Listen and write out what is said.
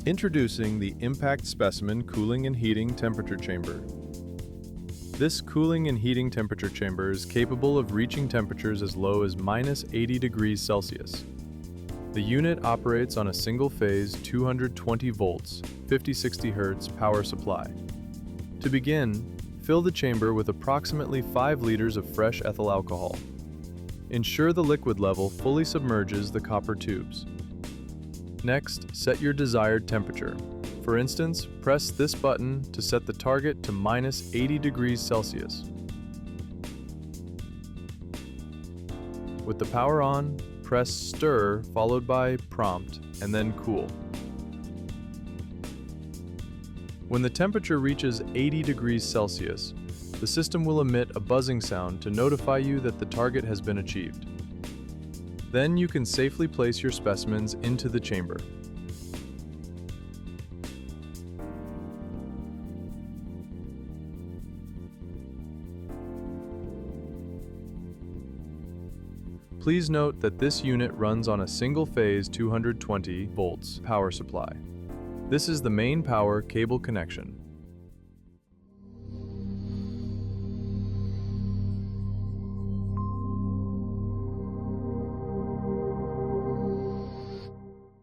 Introducing the Impact Specimen Cooling and Heating Temperature Chamber. This cooling and heating temperature chamber is capable of reaching temperatures as low as -80 degrees Celsius. The unit operates on a single-phase 220 volts, 50-60 Hz power supply. To begin, fill the chamber with approximately 5 liters of fresh ethyl alcohol. Ensure the liquid level fully submerges the copper tubes. Next, set your desired temperature. For instance, press this button to set the target to -80 degrees Celsius. With the power on, press stir followed by prompt and then cool. When the temperature reaches 80 degrees Celsius, the system will emit a buzzing sound to notify you that the target has been achieved. Then you can safely place your specimens into the chamber. Please note that this unit runs on a single-phase 220 volts power supply. This is the main power cable connection.